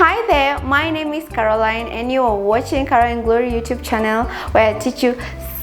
Hi there, my name is Caroline and you are watching Caroline Glory YouTube channel where I teach you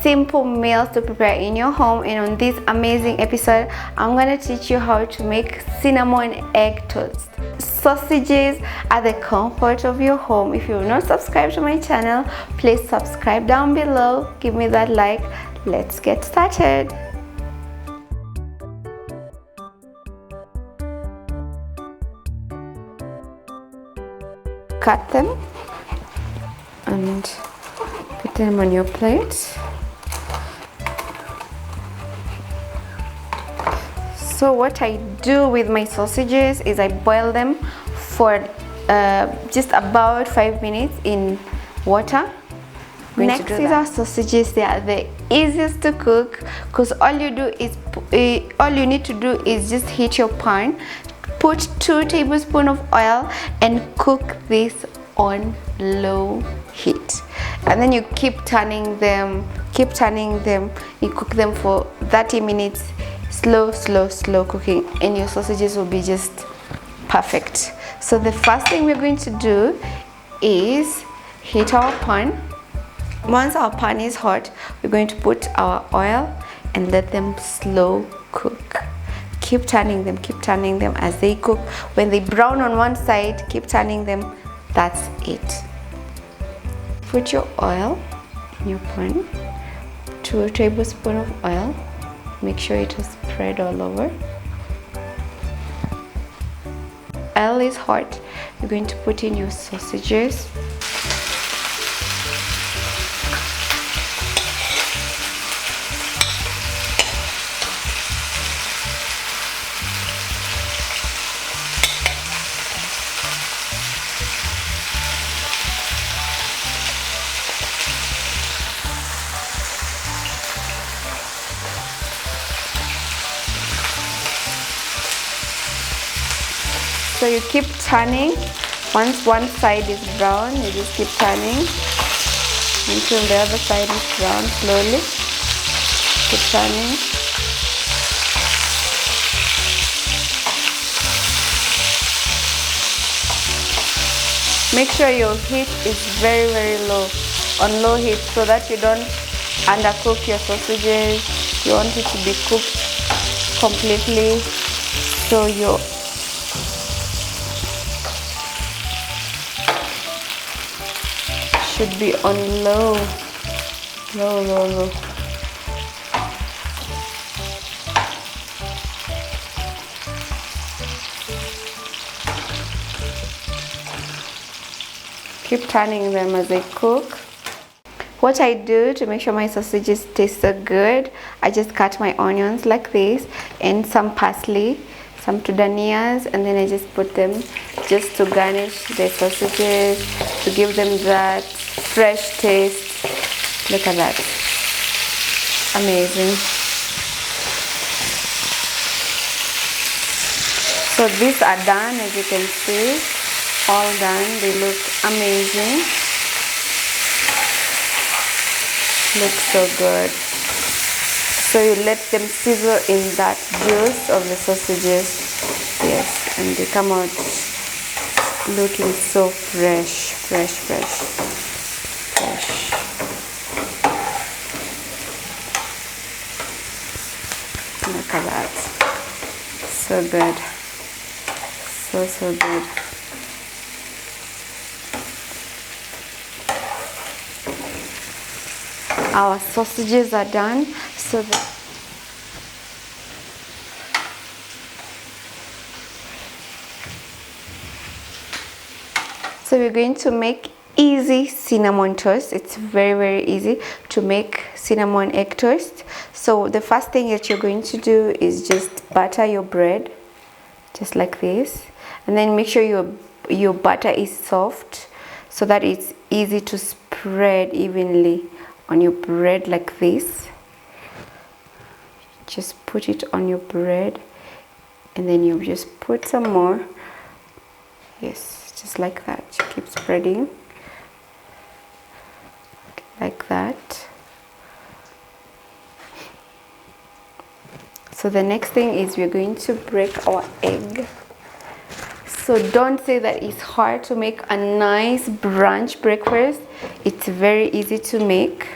simple meals to prepare in your home. And on this amazing episode, I'm gonna teach you how to make cinnamon egg toast. Sausages are the comfort of your home. If you're not subscribed to my channel, please subscribe down below, give me that like. Let's get started. Cut them and put them on your plate. So what I do with my sausages is I boil them for just about 5 minutes in water. Next is our sausages. They are the easiest to cook because all you need to do is just heat your pan. Put 2 tablespoons of oil and cook this on low heat, and then you keep turning them. You cook them for 30 minutes, slow cooking, and your sausages will be just perfect. So the first thing we're going to do is heat our pan. Once our pan is hot, we're going to put our oil and let them slow cook. Keep turning them as they cook. When they brown on one side, keep turning them. That's it. Put your oil in your pan. 2 tablespoons of oil. Make sure it is spread all over. Oil is hot. You're going to put in your sausages. So you keep turning. Once one side is brown, you just keep turning until the other side is brown. Slowly keep turning. Make sure your heat is very low, on low heat, so that you don't undercook your sausages. You want it to be cooked completely, so your should be on low. Keep turning them as they cook. What I do to make sure my sausages taste so good, I just cut my onions like this and some parsley, some tudanias, and then I just put them just to garnish the sausages, to give them that fresh taste. Look at that. Amazing. So these are done, as you can see. All done. They look amazing. Look so good. So you let them sizzle in that juice of the sausages. Yes, and they come out looking so fresh. Look at that. So good. So good. Our sausages are done. So we're going to make easy cinnamon toast. It's very easy to make cinnamon egg toast. So the first thing that you're going to do is just butter your bread, just like this, and then make sure your butter is soft so that it's easy to spread evenly on your bread like this. Just put it on your bread, and then you just put some more. Yes, just like that. Keep spreading like that. So the next thing is we're going to break our egg. So don't say that it's hard to make a nice brunch breakfast. It's very easy to make.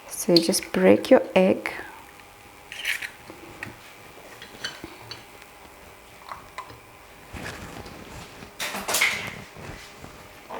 So you just break your egg.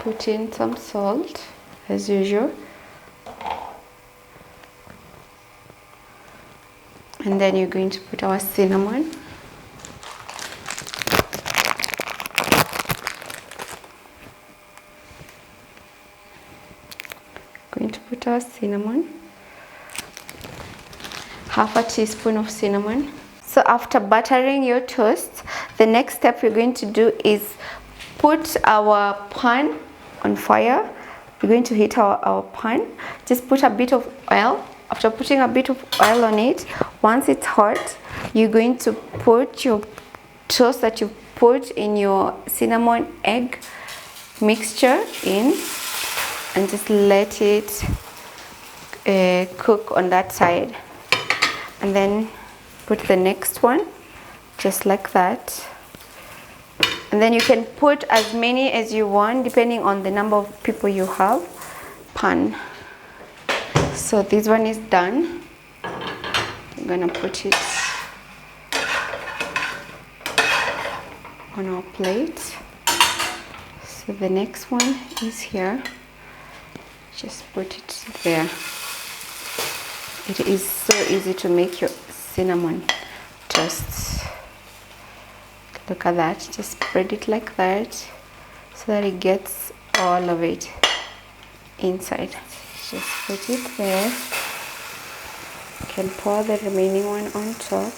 Put in some salt as usual. And then you're going to put our cinnamon. Going to put our cinnamon. Half a teaspoon of cinnamon. So after buttering your toast, the next step we're going to do is put our pan on fire. We're going to heat our pan. Just put a bit of oil. After putting a bit of oil on it, once it's hot, you're going to put your toast that you put in your cinnamon egg mixture in, and just let it cook on that side. And then put the next one, just like that. And then you can put as many as you want, depending on the number of people you have. Pan. So this one is done. I'm gonna put it on our plate. So the next one is here. Just put it there. It is so easy to make your cinnamon toast. Look at that. Just spread it like that so that it gets all of it inside. Just put it there. You can pour the remaining one on top.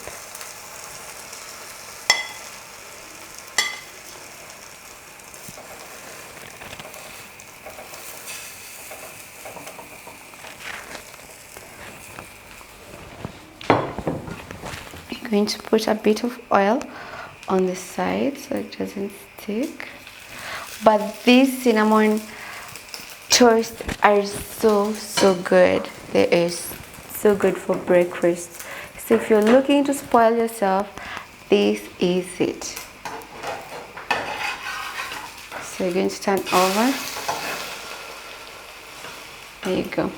I'm going to put a bit of oil on the side so it doesn't stick. But these cinnamon toasts are so good. They are so good for breakfast. So if you're looking to spoil yourself, this is it. So you're going to turn over. There you go.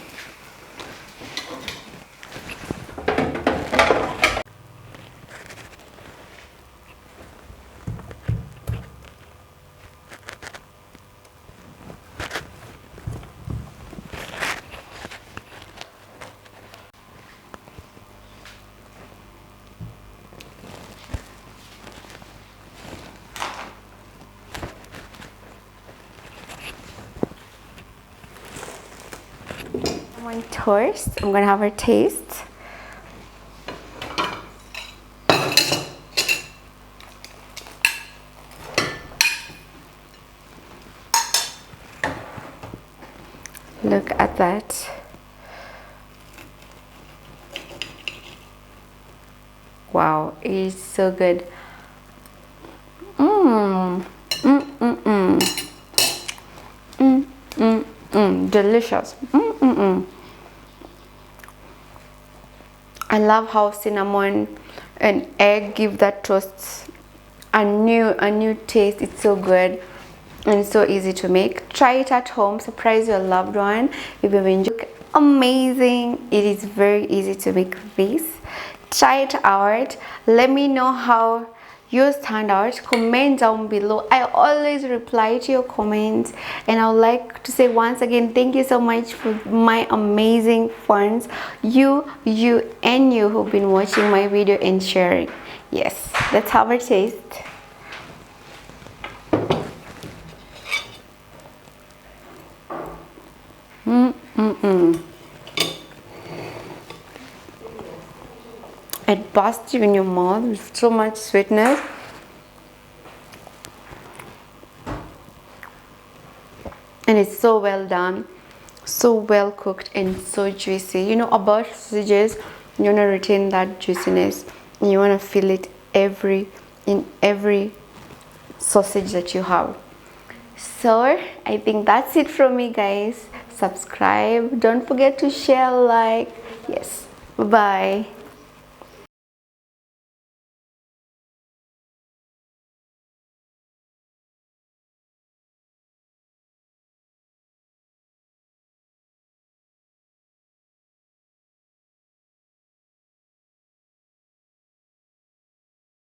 One toast. I'm gonna have a taste. Look at that. Wow, it is so good. Delicious. I love how cinnamon and egg give that toast a new taste. It's so good and so easy to make. Try it at home. Surprise your loved one if you've enjoyed. Amazing. It is very easy to make this. Try it out. Let me know how yours turned out. Comment down below. I always reply to your comments, and I would like to say once again, thank you so much for my amazing fans, you and you who've been watching my video and sharing. Yes, let's have a taste. It bursts you in your mouth with so much sweetness. And it's so well done, so well cooked, and so juicy. You know about sausages, you want to retain that juiciness, and you want to feel it in every sausage that you have. So I think that's it from me, guys. Subscribe, don't forget to share, like. Yes, bye bye.